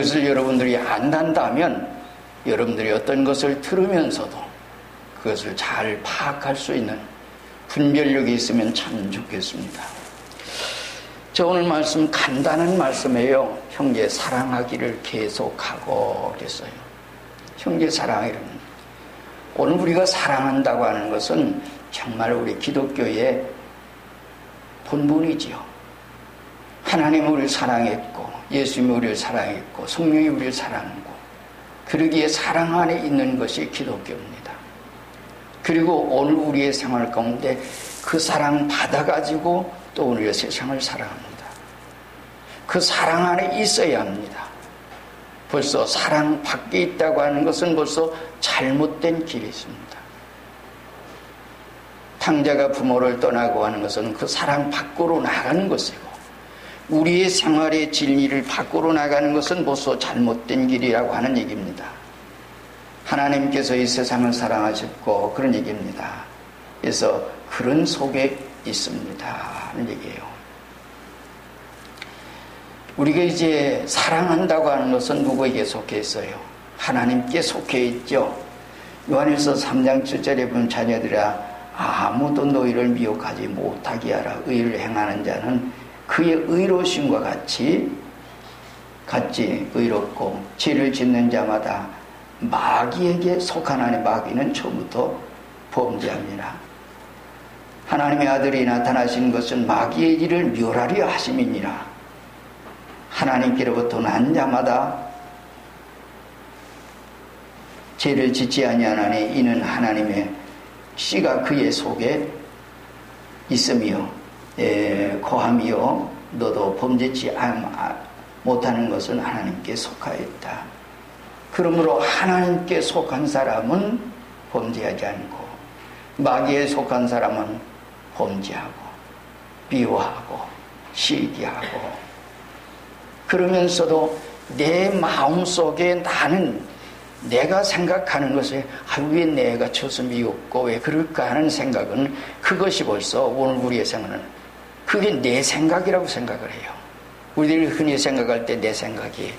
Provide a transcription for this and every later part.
그것을 여러분들이 안단다면 여러분들이 어떤 것을 들으면서도 그것을 잘 파악할 수 있는 분별력이 있으면 참 좋겠습니다. 저 오늘 말씀 간단한 말씀이에요. 형제 사랑하기를 계속하고 그랬어요. 형제 사랑하기를. 오늘 우리가 사랑한다고 하는 것은 정말 우리 기독교의 본분이지요. 하나님은 우리를 사랑했고 예수님이 우리를 사랑했고 성령이 우리를 사랑하고 그러기에 사랑 안에 있는 것이 기독교입니다. 그리고 오늘 우리의 생활 가운데 그 사랑 받아가지고 또 우리의 세상을 사랑합니다. 그 사랑 안에 있어야 합니다. 벌써 사랑 밖에 있다고 하는 것은 벌써 잘못된 길이 있습니다. 탕자가 부모를 떠나고 하는 것은 그 사랑 밖으로 나가는 것이고 우리의 생활의 진리를 밖으로 나가는 것은 벌써 잘못된 길이라고 하는 얘기입니다. 하나님께서 이 세상을 사랑하셨고 그런 얘기입니다. 그래서 그런 속에 있습니다 하는 얘기예요. 우리가 이제 사랑한다고 하는 것은 누구에게 속해 있어요? 하나님께 속해 있죠. 요한일서 3장 7절에 보면 자녀들아 아무도 너희를 미혹하지 못하게 하라. 의를 행하는 자는 그의 의로우심과 같이 의롭고 죄를 짓는 자마다 마귀에게 속하나니 마귀는 처음부터 범죄합니다. 하나님의 아들이 나타나신 것은 마귀의 일을 멸하려 하심이니라. 하나님께로부터 난 자마다 죄를 짓지 아니하나니 이는 하나님의 씨가 그의 속에 있으며 거함이요 너도 범죄치 못하는 것은 하나님께 속하였다. 그러므로 하나님께 속한 사람은 범죄하지 않고 마귀에 속한 사람은 범죄하고 비호하고 시기하고 그러면서도 내 마음속에 나는 내가 생각하는 것에 왜 내가 쳐서 미웠고 왜 그럴까 하는 생각은 그것이 벌써 오늘 우리의 생각은 그게 내 생각이라고 생각을 해요. 우리들이 흔히 생각할 때 내 생각이.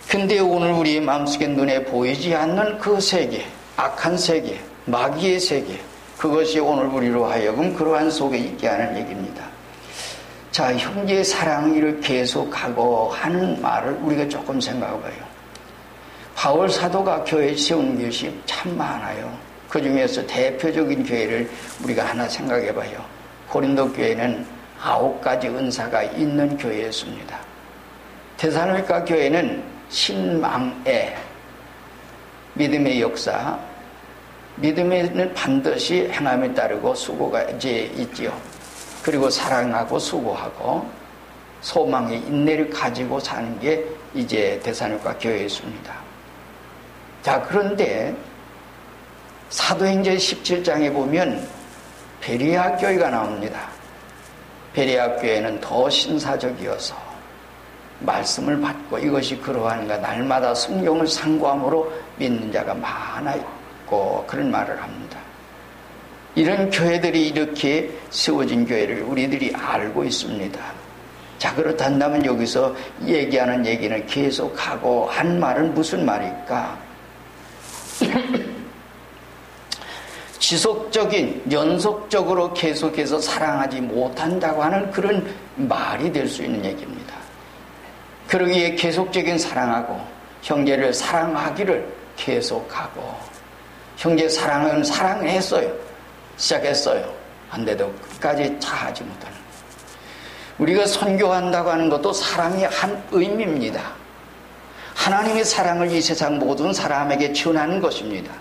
근데 오늘 우리의 마음속에 눈에 보이지 않는 그 세계, 악한 세계, 마귀의 세계, 그것이 오늘 우리로 하여금 그러한 속에 있게 하는 얘기입니다. 자, 형제의 사랑을 계속하고 하는 말을 우리가 조금 생각해봐요. 바울 사도가 교회에 세운 것이 참 많아요. 그 중에서 대표적인 교회를 우리가 하나 생각해봐요. 고린도 교회는 9가지 은사가 있는 교회였습니다. 데살로니가 교회는 신망의 믿음의 역사, 믿음에는 반드시 행함에 따르고 수고가 이제 있지요. 그리고 사랑하고 수고하고 소망의 인내를 가지고 사는 게 이제 데살로니가 교회였습니다. 자, 그런데 사도행전 17장에 보면 베레아 교회가 나옵니다. 베레아 교회는 더 신사적이어서 말씀을 받고 이것이 그러한가 날마다 성경을 상고함으로 믿는 자가 많아 있고 그런 말을 합니다. 이런 교회들이 이렇게 세워진 교회를 우리들이 알고 있습니다. 자, 그렇단다면 여기서 얘기하는 얘기는 계속하고 한 말은 무슨 말일까? 지속적인 연속적으로 계속해서 사랑하지 못한다고 하는 그런 말이 될 수 있는 얘기입니다. 그러기에 계속적인 사랑하고 형제를 사랑하기를 계속하고 형제 사랑은 사랑했어요. 시작했어요. 한데도 끝까지 다하지 못하는 우리가 선교한다고 하는 것도 사랑의 한 의미입니다. 하나님의 사랑을 이 세상 모든 사람에게 전하는 것입니다.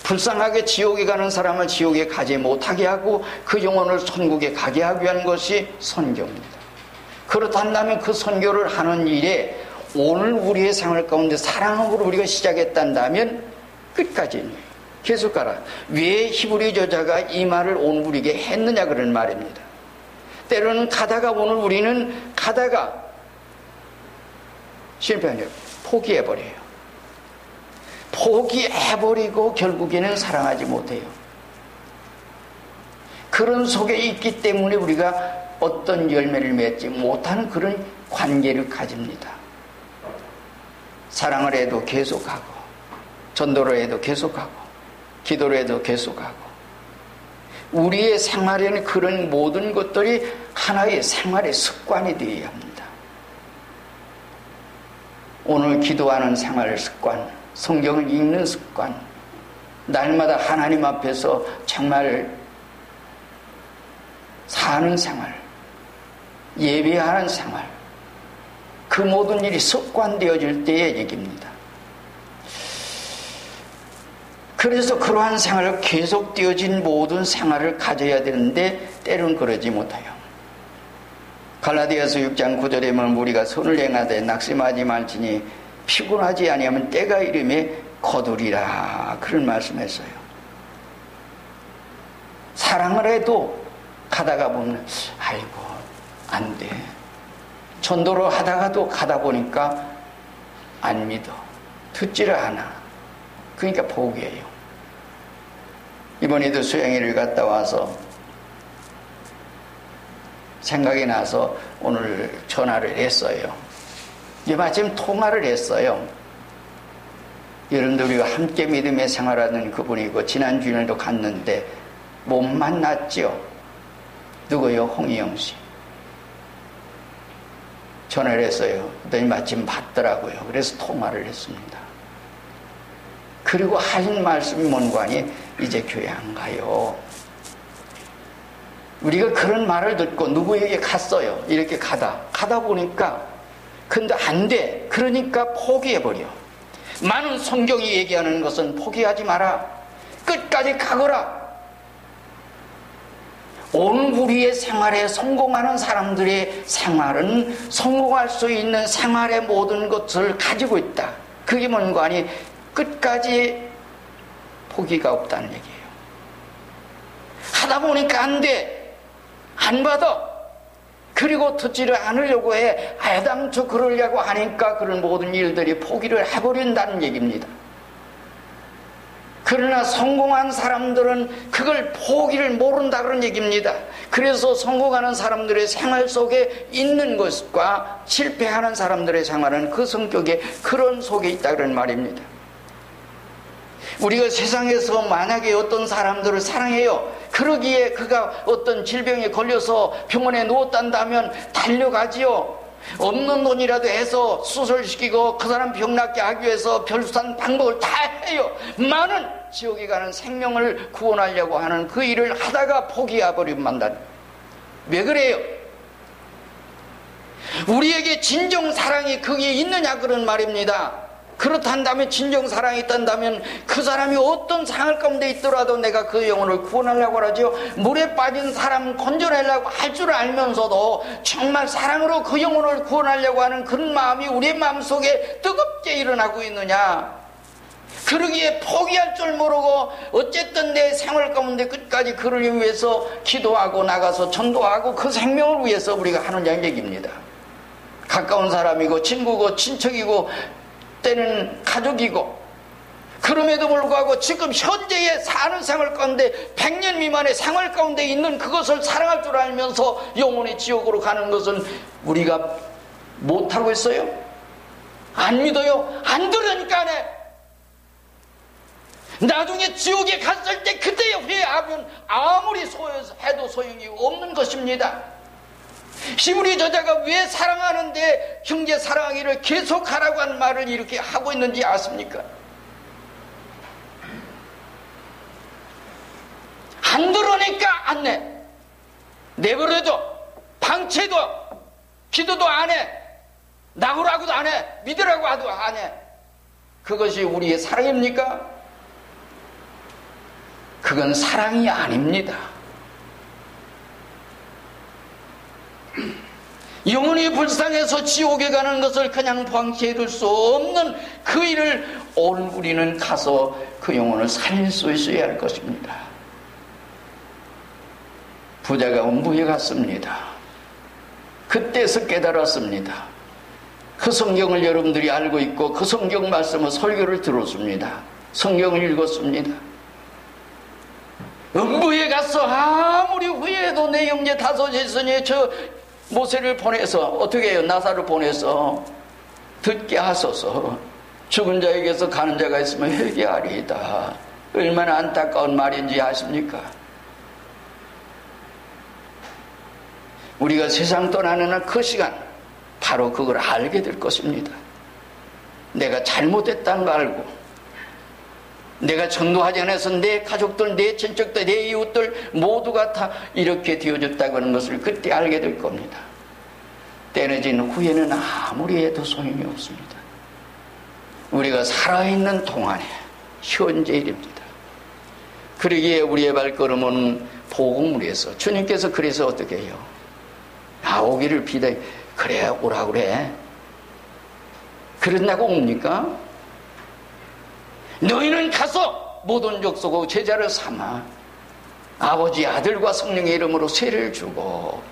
불쌍하게 지옥에 가는 사람을 지옥에 가지 못하게 하고 그 영혼을 천국에 가게 하기 위한 것이 선교입니다. 그렇다면 그 선교를 하는 일에 오늘 우리의 생활 가운데 사랑으로 우리가 시작했단다면 끝까지 계속 가라. 왜 히브리 저자가 이 말을 오늘 우리에게 했느냐 그런 말입니다. 때로는 가다가 오늘 우리는 가다가 실패하네요. 포기해버려요. 포기해버리고 결국에는 사랑하지 못해요. 그런 속에 있기 때문에 우리가 어떤 열매를 맺지 못하는 그런 관계를 가집니다. 사랑을 해도 계속하고, 전도를 해도 계속하고, 기도를 해도 계속하고, 우리의 생활에는 그런 모든 것들이 하나의 생활의 습관이 되어야 합니다. 오늘 기도하는 생활 습관, 성경을 읽는 습관, 날마다 하나님 앞에서 정말 사는 생활, 예배하는 생활, 그 모든 일이 습관되어질 때의 얘기입니다. 그래서 그러한 생활을 계속되어진 모든 생활을 가져야 되는데 때로는 그러지 못해요. 갈라디아서 6장 9절에 보면 우리가 선을 행하되 낙심하지 말지니 피곤하지 아니하면 때가 이름에 거두리라, 그런 말씀했어요. 사랑을 해도 가다가 보면 아이고 안 돼. 전도를 하다가도 가다 보니까 안 믿어, 듣지를 않아. 그러니까 포기해요. 이번에도 수양회를 갔다 와서 생각이 나서 오늘 전화를 했어요. 마침 통화를 했어요. 여러분들 우리가 함께 믿음의 생활하는 그분이고 지난주에도 갔는데 못 만났죠. 누구요? 홍희영 씨. 전화를 했어요. 그랬더니 마침 받더라고요. 그래서 통화를 했습니다. 그리고 하신 말씀이 뭔가니 이제 교회 안 가요. 우리가 그런 말을 듣고 누구에게 갔어요. 이렇게 가다 보니까 근데 안 돼. 그러니까 포기해버려. 많은 성경이 얘기하는 것은 포기하지 마라. 끝까지 가거라. 오늘 우리의 생활에 성공하는 사람들의 생활은 성공할 수 있는 생활의 모든 것을 가지고 있다. 그게 뭔가 아니 끝까지 포기가 없다는 얘기예요. 하다 보니까 안 돼. 안 받아. 그리고 듣지를 않으려고 해. 애당초 그러려고 하니까 그런 모든 일들이 포기를 해버린다는 얘기입니다. 그러나 성공한 사람들은 그걸 포기를 모른다 그런 얘기입니다. 그래서 성공하는 사람들의 생활 속에 있는 것과 실패하는 사람들의 생활은 그 성격에 그런 속에 있다 그런 말입니다. 우리가 세상에서 만약에 어떤 사람들을 사랑해요. 그러기에 그가 어떤 질병에 걸려서 병원에 누웠단다면 달려가지요. 없는 돈이라도 해서 수술시키고 그 사람 병 낫게 하기 위해서 별수한 방법을 다 해요. 많은 지옥에 가는 생명을 구원하려고 하는 그 일을 하다가 포기해버리면 만다. 왜 그래요? 우리에게 진정 사랑이 거기에 있느냐 그런 말입니다. 그렇단다면 진정 사랑이 있단다면 그 사람이 어떤 상할 가운데 있더라도 내가 그 영혼을 구원하려고 하죠. 물에 빠진 사람 건져내려고 할 줄 알면서도 정말 사랑으로 그 영혼을 구원하려고 하는 그런 마음이 우리의 마음속에 뜨겁게 일어나고 있느냐. 그러기에 포기할 줄 모르고 어쨌든 내 생활 가운데 끝까지 그를 위해서 기도하고 나가서 전도하고 그 생명을 위해서 우리가 하느냐는 얘기입니다. 가까운 사람이고 친구고 친척이고 때는 가족이고 그럼에도 불구하고 지금 현재의 사는 생활 가운데 100년 미만의 생활 가운데 있는 그것을 사랑할 줄 알면서 영혼의 지옥으로 가는 것은 우리가 못하고 있어요? 안 믿어요? 안 들으니까 안 해. 나중에 지옥에 갔을 때 그때에 후회하면 아무리 해도 소용이 없는 것입니다. 히브리 저자가 왜 사랑하는데 형제 사랑하기를 계속하라고 한 말을 이렇게 하고 있는지 아십니까? 안 들으니까 안 내. 내버려둬. 방치해둬. 기도도 안 해. 나오라고도 안 해. 믿으라고 하도 안 해. 그것이 우리의 사랑입니까? 그건 사랑이 아닙니다. 영혼이 불쌍해서 지옥에 가는 것을 그냥 방치해둘 수 없는 그 일을 오늘 우리는 가서 그 영혼을 살릴 수 있어야 할 것입니다. 부자가 음부에 갔습니다. 그때서 깨달았습니다. 그 성경을 여러분들이 알고 있고 그 성경 말씀을 설교를 들었습니다. 성경을 읽었습니다. 음부에 가서 아무리 후회해도 내 형제 다섯이 있으니 저 모세를 보내서 어떻게 해요? 나사를 보내서 듣게 하소서. 죽은 자에게서 가는 자가 있으면 회개하리이다. 얼마나 안타까운 말인지 아십니까? 우리가 세상 떠나는 그 시간 바로 그걸 알게 될 것입니다. 내가 잘못했다는 거 알고, 내가 전도하지 않아서 내 가족들, 내 친척들, 내 이웃들 모두가 다 이렇게 되어졌다고 하는 것을 그때 알게 될 겁니다. 떼어진 후에는 아무리 해도 소용이 없습니다. 우리가 살아있는 동안에 현재 일입니다. 그러기에 우리의 발걸음은 복음으로서 주님께서 그래서 어떻게 해요? 오기를 비다. 그래 오라 그래. 그런다고 옵니까? 너희는 가서 모든 족속의 제자를 삼아 아버지 아들과 성령의 이름으로 세례를 주고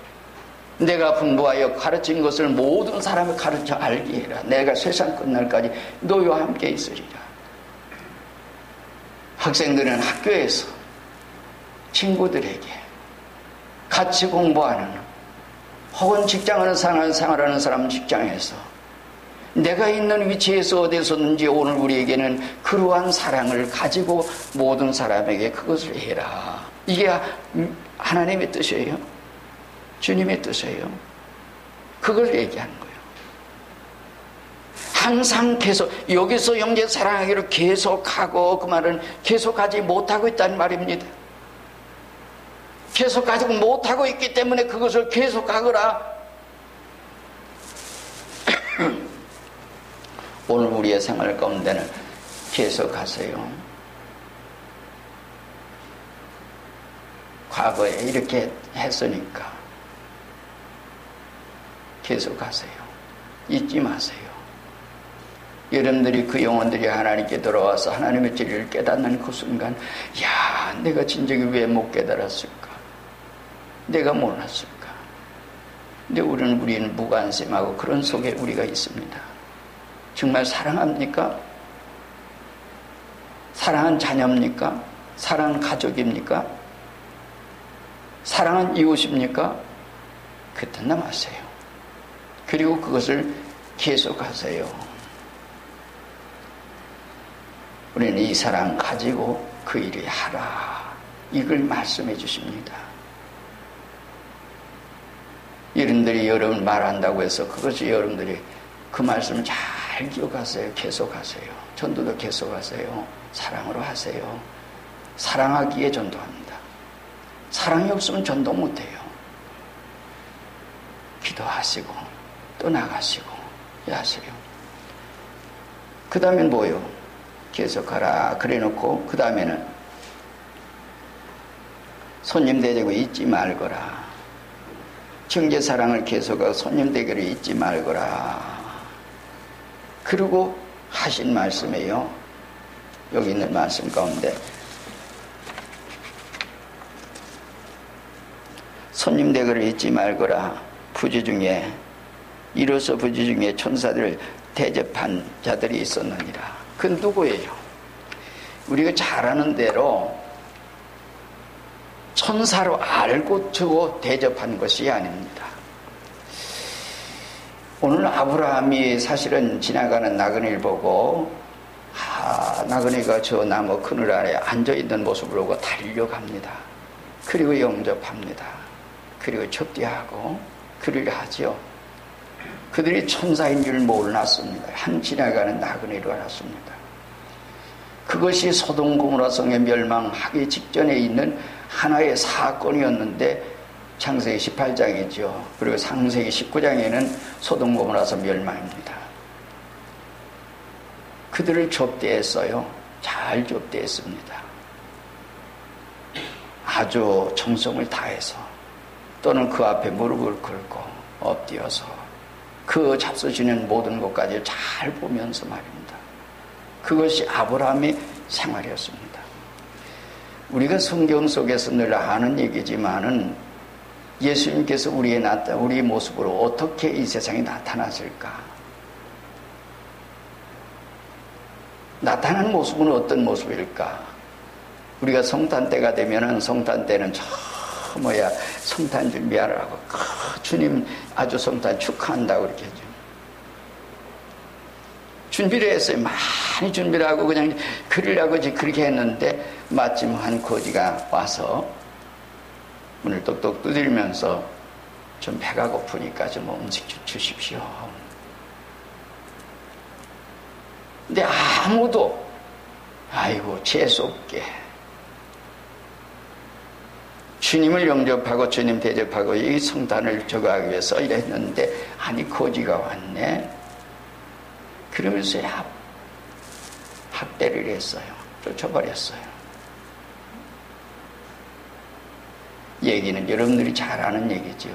내가 분부하여 가르친 것을 모든 사람을 가르쳐 알게 해라. 내가 세상 끝날까지 너희와 함께 있으리라. 학생들은 학교에서 친구들에게 같이 공부하는 혹은 직장을 생활하는 사람 직장에서 내가 있는 위치에서 어디서든지 오늘 우리에게는 그러한 사랑을 가지고 모든 사람에게 그것을 해라. 이게 하나님의 뜻이에요. 주님의 뜻이에요. 그걸 얘기하는 거예요. 항상 계속 여기서 형제 사랑하기를 계속하고 그 말은 계속하지 못하고 있다는 말입니다. 계속하지 못하고 있기 때문에 그것을 계속하거라. 오늘 우리의 생활 가운데는 계속하세요. 과거에 이렇게 했으니까 계속하세요. 잊지 마세요. 여러분들이 그 영혼들이 하나님께 돌아와서 하나님의 진리를 깨닫는 그 순간, 야, 내가 진정이 왜 못 깨달았을까? 내가 몰랐을까? 근데 우리는 무관심하고 그런 속에 우리가 있습니다. 정말 사랑합니까? 사랑한 자녀입니까? 사랑한 가족입니까? 사랑한 이웃입니까? 그때 남았어요. 그리고 그것을 계속하세요. 우리는 이 사랑 가지고 그 일을 하라. 이걸 말씀해 주십니다. 여러분들이 여러분 말한다고 해서 그것이 여러분들이 그 말씀을 잘 기억하세요. 계속하세요. 전도도 계속하세요. 사랑으로 하세요. 사랑하기에 전도합니다. 사랑이 없으면 전도 못해요. 기도하시고 또 나가시고 하세요. 그 다음엔 뭐요? 계속하라 그래 놓고 그 다음에는 손님 대접을 잊지 말거라. 형제 사랑을 계속하고 손님 대접을 잊지 말거라. 그리고 하신 말씀이에요. 여기 있는 말씀 가운데 손님 대접을 잊지 말거라. 부지 중에 이로써 부지 중에 천사들을 대접한 자들이 있었느니라. 그건 누구예요? 우리가 잘 아는 대로 천사로 알고 주고 대접한 것이 아닙니다. 오늘 아브라함이 사실은 지나가는 나그네를 보고 나그네가 저 나무 그늘 아래 앉아있는 모습을 보고 달려갑니다. 그리고 영접합니다. 그리고 접대하고 그를 하죠. 그들이 천사인 줄 몰랐습니다. 한 지나가는 나그네로 알았습니다. 그것이 소돔 고모라 성에 멸망하기 직전에 있는 하나의 사건이었는데 창세기 18장이죠. 그리고 창세기 19장에는 소돔 고모라서 멸망입니다. 그들을 접대했어요. 잘 접대했습니다. 아주 정성을 다해서 또는 그 앞에 무릎을 꿇고 엎드려서 그 잡수시는 모든 것까지 잘 보면서 말입니다. 그것이 아브라함의 생활이었습니다. 우리가 성경 속에서 늘 아는 얘기지만은 예수님께서 우리의 모습으로 어떻게 이 세상에 나타났을까? 나타난 모습은 어떤 모습일까? 우리가 성탄 때가 되면은 성탄 때는 저 뭐야 성탄 준비하라고 주님 아주 성탄 축하한다고 그렇게 해줘. 준비를 했어요. 많이 준비를 하고 그냥 그리려고 그렇게 했는데 마침 한 거지가 와서 문을 똑똑 두드리면서 좀 배가 고프니까 좀 음식 주십시오. 근데 아무도 아이고 재수없게 주님을 영접하고 주님 대접하고 이 성탄을 저거하기 위해서 이랬는데 아니 거지가 왔네. 그러면서 학대를 했어요. 쫓아버렸어요. 얘기는 여러분들이 잘 아는 얘기죠.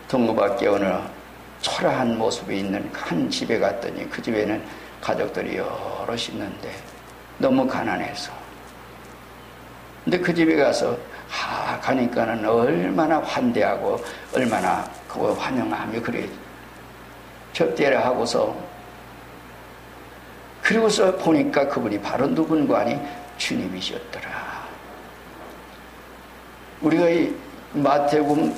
동구밖에 어느 초라한 모습이 있는 한 집에 갔더니 그 집에는 가족들이 여럿 있는데 너무 가난해서 근데 그 집에 가서 가니까는 얼마나 환대하고 얼마나 그거 환영하며 그래 접대를 하고서 그리고서 보니까 그분이 바로 누군가 하니 주님이셨더라. 우리가 이 마태복음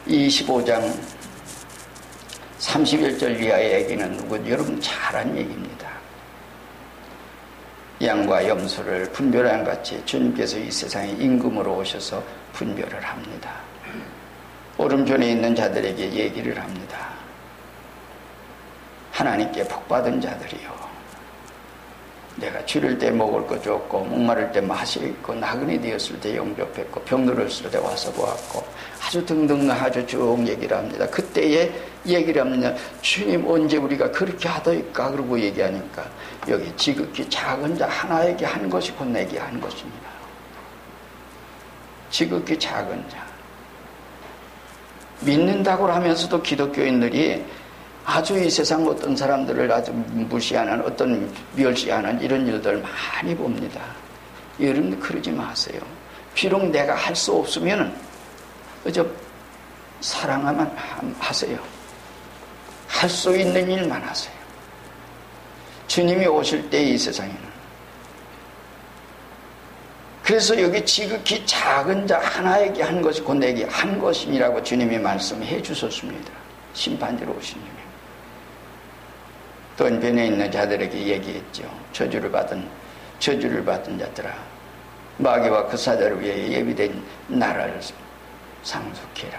25장 31절 이하의 얘기는 여러분 잘 아는 얘기입니다. 양과 염소를 분별하는 같이 주님께서 이 세상에 임금으로 오셔서 분별을 합니다. 오른편에 있는 자들에게 얘기를 합니다. 하나님께 복받은 자들이요. 내가 줄일 때 먹을 거 줬고 목마를 때 마실 거 나그네 되었을 때 영접했고 병들었을 때 와서 보았고 아주 등등 아주 쭉 얘기를 합니다. 그때에 얘기를 합니다. 주님 언제 우리가 그렇게 하더이까 그러고 얘기하니까 여기 지극히 작은 자 하나에게 한 것이 곧 내게 한 것입니다. 지극히 작은 자 믿는다고 하면서도 기독교인들이 아주 이 세상 어떤 사람들을 아주 무시하는 어떤 멸시하는 이런 일들 많이 봅니다. 여러분들 그러지 마세요. 비록 내가 할 수 없으면 그저 사랑하면 하세요. 할 수 있는 일만 하세요. 주님이 오실 때 이 세상에는 그래서 여기 지극히 작은 자 하나에게 한 것이 곧 내게 한 것이라고 주님이 말씀해 주셨습니다. 심판대로 오신 주님. 또 한편에 있는 자들에게 얘기했죠. 저주를 받은 자들아 마귀와 그 사자를 위해 예비된 나라를 상속해라.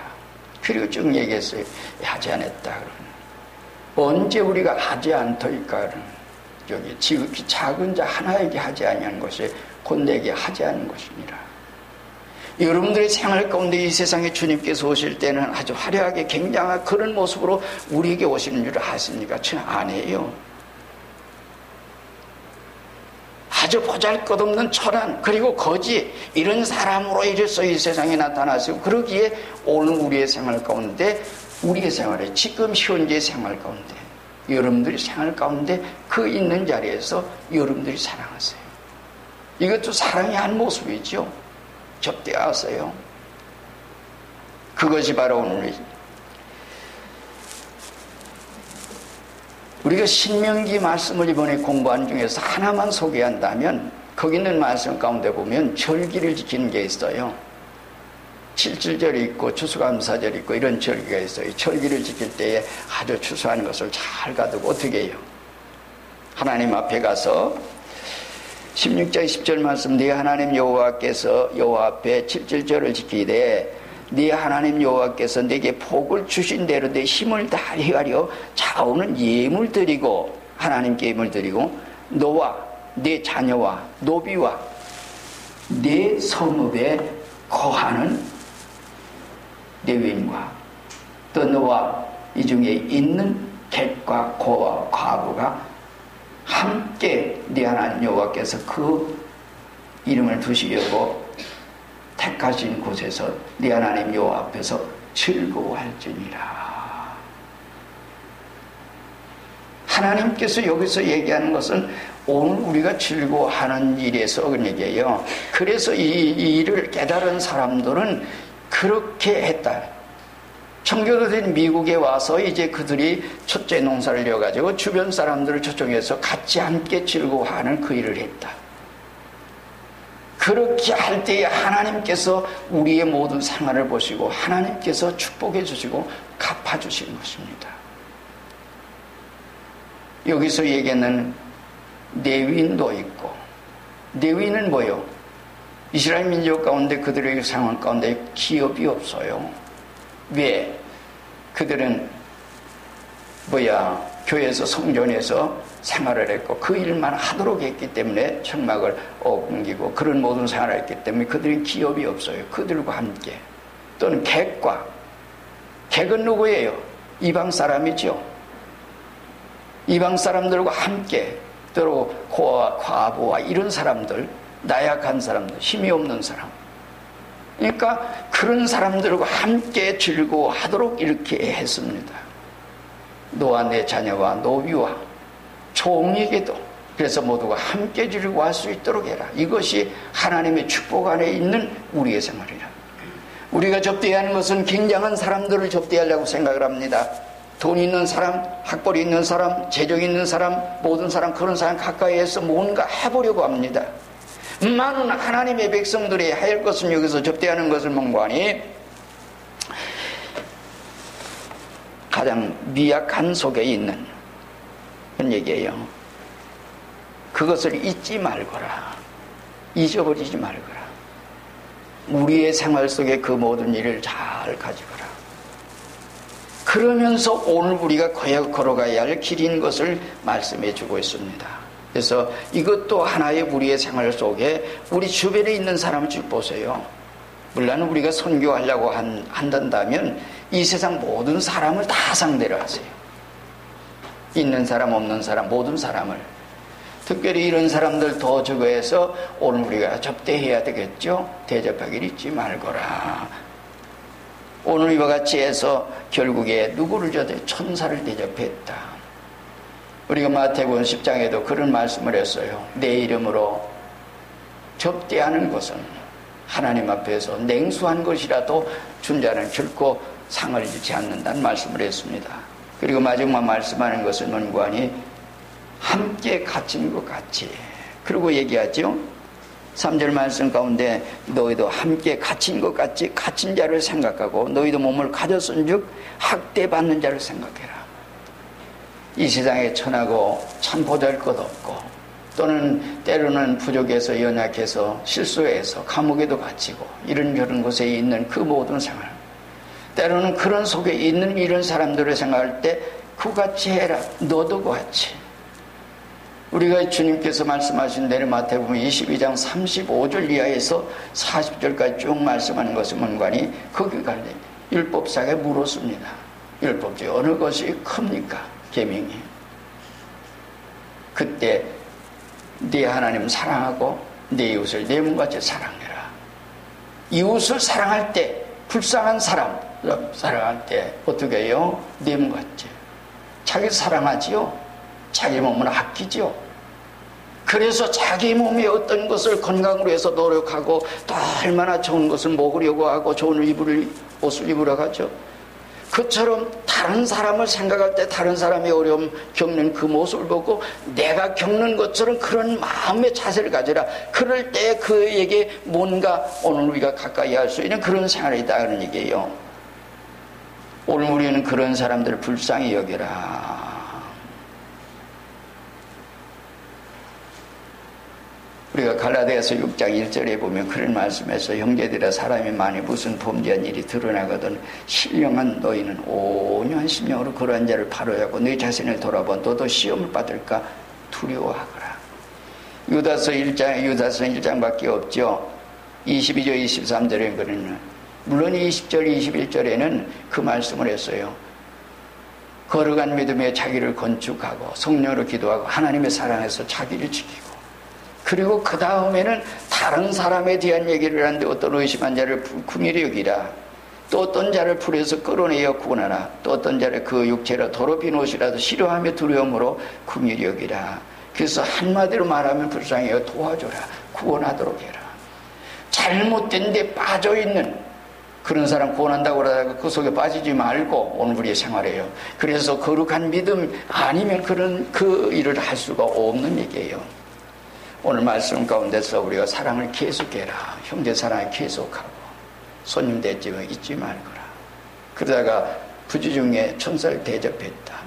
그리고 쭉 얘기했어요. 하지 않았다 그러면 언제 우리가 하지 않더이까 그러면 여기 지극히 작은 자 하나에게 하지 아니한 것이 곧 내게 하지 않은 것이니라. 여러분들의 생활 가운데 이 세상에 주님께서 오실 때는 아주 화려하게 굉장한 그런 모습으로 우리에게 오시는 줄 아십니까? 전 아니에요. 아주 보잘것없는 초란 그리고 거지 이런 사람으로 이래서 이 세상에 나타나시고 그러기에 오늘 우리의 생활 가운데 우리의 생활에 지금 현재 생활 가운데 여러분들이 생활 가운데 그 있는 자리에서 여러분들이 사랑하세요. 이것도 사랑의 한 모습이죠. 접대하세요. 그것이 바로 오늘 우리가 신명기 말씀을 이번에 공부한 중에서 하나만 소개한다면 거기 있는 말씀 가운데 보면 절기를 지키는 게 있어요. 7.7절이 있고 추수감사절이 있고 이런 절기가 있어요. 절기를 지킬 때에 아주 추수하는 것을 잘 가두고 어떻게 해요? 하나님 앞에 가서 16장 10절 말씀 네 하나님 여호와께서 여호와 앞에 7.7절을 지키되 네 하나님 여호와께서 내게 복을 주신 대로 내 힘을 다하여 자오는 예물 드리고 하나님께 예물 드리고 너와 네 자녀와 노비와 네 성읍에 거하는 레위인과 또 너와 이 중에 있는 객과 고와 과부가 함께 네 하나님 여호와께서 그 이름을 두시려고 택하신 곳에서 네 하나님 여호와 앞에서 즐거워할지니라. 하나님께서 여기서 얘기하는 것은 오늘 우리가 즐거워하는 일에서 그런 얘기예요. 그래서 이 일을 깨달은 사람들은 그렇게 했다. 청교도된 미국에 와서 이제 그들이 첫째 농사를 지어가지고 주변 사람들을 초청해서 같이 함께 즐거워하는 그 일을 했다. 그렇게 할 때에 하나님께서 우리의 모든 생활을 보시고 하나님께서 축복해 주시고 갚아주시는 것입니다. 여기서 얘기하는 레위인도 있고, 레위인은 뭐요? 이스라엘 민족 가운데 그들의 상황 가운데 기업이 없어요. 왜? 그들은 교회에서 성전에서 생활을 했고 그 일만 하도록 했기 때문에 청막을 옮기고 그런 모든 생활을 했기 때문에 그들은 기업이 없어요. 그들과 함께. 또는 객은 누구예요? 이방 사람이죠. 이방 사람들과 함께, 또 고아와 과부와 이런 사람들, 나약한 사람들, 힘이 없는 사람, 그러니까 그런 사람들과 함께 즐거워하도록 이렇게 했습니다. 너와 내 자녀와 노비와 종에게도 그래서 모두가 함께 즐거워할 수 있도록 해라. 이것이 하나님의 축복 안에 있는 우리의 생활이라. 우리가 접대해야 하는 것은 굉장한 사람들을 접대하려고 생각을 합니다. 돈 있는 사람, 학벌이 있는 사람, 재정 있는 사람, 모든 사람, 그런 사람 가까이에서 뭔가 해보려고 합니다. 많은 하나님의 백성들이 할 것은 여기서 접대하는 것을 몽고하니 가장 미약한 속에 있는 그런 얘기예요. 그것을 잊지 말거라. 잊어버리지 말거라. 우리의 생활 속에 그 모든 일을 잘 가지거라. 그러면서 오늘 우리가 걸어가야 할 길인 것을 말씀해 주고 있습니다. 그래서 이것도 하나의 우리의 생활 속에 우리 주변에 있는 사람을 쭉 보세요. 물론 우리가 선교하려고 한다면 이 세상 모든 사람을 다 상대로 하세요. 있는 사람 없는 사람 모든 사람을, 특별히 이런 사람들 더 저거해서 오늘 우리가 접대해야 되겠죠. 대접하기를 잊지 말거라. 오늘 이와 같이 해서 결국에 누구를 천사를 대접했다. 우리가 마태복음 10장에도 그런 말씀을 했어요. 내 이름으로 접대하는 것은 하나님 앞에서 냉수한 것이라도 준 자는 결코 상을 잃지 않는다는 말씀을 했습니다. 그리고 마지막 말씀하는 것은 문관이 함께 갇힌 것 같이, 그리고 얘기하죠. 3절 말씀 가운데 너희도 함께 갇힌 것 같이 갇힌 자를 생각하고 너희도 몸을 가졌은즉 학대받는 자를 생각해라. 이 세상에 천하고 참 보잘것 없고 또는 때로는 부족해서 연약해서 실수해서 감옥에도 갇히고 이런 곳에 있는 그 모든 생활, 때로는 그런 속에 있는 이런 사람들을 생각할 때 그같이 해라. 너도 그같이. 우리가 주님께서 말씀하신 대로 마태복음 22장 35절 이하에서 40절까지 쭉 말씀하는 것은 뭔가니 거기 갈래 율법사에 물었습니다. 율법 중에 어느 것이 큽니까? 계명이. 그때 네 하나님 사랑하고 네 이웃을 내 몸같이 사랑해라. 이웃을 사랑할 때, 불쌍한 사람 사랑할 때 어떻게 해요? 내 몸같이. 자기 사랑하지요. 자기 몸을 아끼죠. 그래서 자기 몸에 어떤 것을 건강으로 해서 노력하고 또 얼마나 좋은 것을 먹으려고 하고 좋은 옷을 입으려고 하죠. 그처럼 다른 사람을 생각할 때 다른 사람의 어려움 겪는 그 모습을 보고 내가 겪는 것처럼 그런 마음의 자세를 가져라. 그럴 때 그에게 뭔가 오늘 우리가 가까이 할 수 있는 그런 생활이 있다는 얘기예요. 오늘 우리는 그런 사람들을 불쌍히 여겨라. 우리가 갈라디아서 6장 1절에 보면 그런 말씀에서 형제들아 사람이 많이 무슨 범죄한 일이 드러나거든 신령한 너희는 온유한 심령으로 그러한 자를 바로하고 네 자신을 돌아봐 너도 시험을 받을까 두려워하거라. 유다서는 1장밖에 없죠. 22절 23절에 그러는 물론 20절 21절에는 그 말씀을 했어요. 거룩한 믿음에 자기를 건축하고 성령으로 기도하고 하나님의 사랑에서 자기를 지키고, 그리고 그 다음에는 다른 사람에 대한 얘기를 하는데 어떤 의심한 자를 긍휼히 여기라. 또 어떤 자를 불에서 끌어내어 구원하라. 또 어떤 자를 그 육체로 더럽힌 옷이라도 싫어하며 두려움으로 긍휼히 여기라. 그래서 한마디로 말하면 불쌍히 도와줘라. 구원하도록 해라. 잘못된 데 빠져있는 그런 사람 구원한다고 그러다가 그 속에 빠지지 말고 오늘 우리의 생활이에요. 그래서 거룩한 믿음 아니면 그 일을 할 수가 없는 얘기예요. 오늘 말씀 가운데서 우리가 사랑을 계속해라. 형제 사랑을 계속하고 손님 대접을 잊지 말거라. 그러다가 부지중에 천사를 대접했다.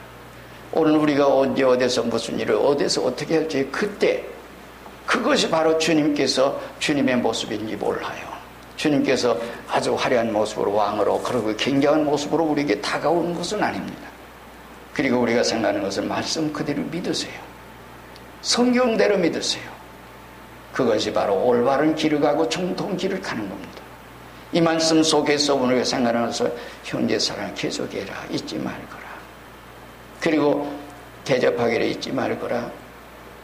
오늘 우리가 언제 어디서 무슨 일을 어디서 어떻게 할지 그때 그것이 바로 주님께서 주님의 모습인지 몰라요. 주님께서 아주 화려한 모습으로 왕으로 그리고 굉장한 모습으로 우리에게 다가오는 것은 아닙니다. 그리고 우리가 생각하는 것은 말씀 그대로 믿으세요. 성경대로 믿으세요. 그것이 바로 올바른 길을 가고 정통 길을 가는 겁니다. 이 말씀 속에서 우리가 생각하는 것은 형제 사랑 계속해라. 잊지 말거라. 그리고 대접하기를 잊지 말거라.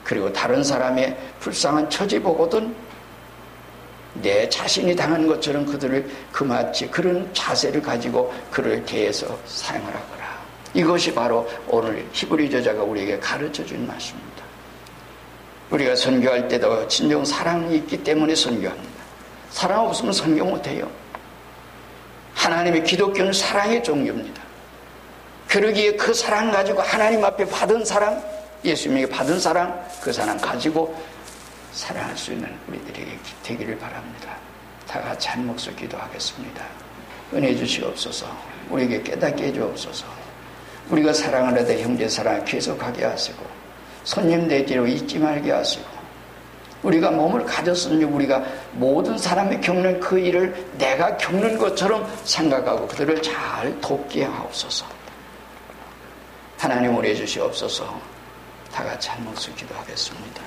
그리고 다른 사람의 불쌍한 처지 보고든 내 자신이 당한 것처럼 그들을 그마치 그런 자세를 가지고 그를 대해서 사용하라거라. 이것이 바로 오늘 히브리 저자가 우리에게 가르쳐준 말씀입니다. 우리가 선교할 때도 진정 사랑이 있기 때문에 선교합니다. 사랑 없으면 선교 못해요. 하나님의 기독교는 사랑의 종교입니다. 그러기에 그 사랑 가지고 하나님 앞에 받은 사랑, 예수님에게 받은 사랑, 그 사랑 가지고 사랑할 수 있는 우리들에게 되기를 바랍니다. 다 같이 한 목소리 기도하겠습니다. 은혜 주시옵소서. 우리에게 깨닫게 해주옵소서. 우리가 사랑을 하되 형제 사랑을 계속하게 하시고 손님 대지로 잊지 말게 하시고 우리가 몸을 가졌으니 우리가 모든 사람이 겪는 그 일을 내가 겪는 것처럼 생각하고 그들을 잘 돕게 하옵소서. 하나님 은혜 주시옵소서. 다 같이 한 목소리 기도하겠습니다.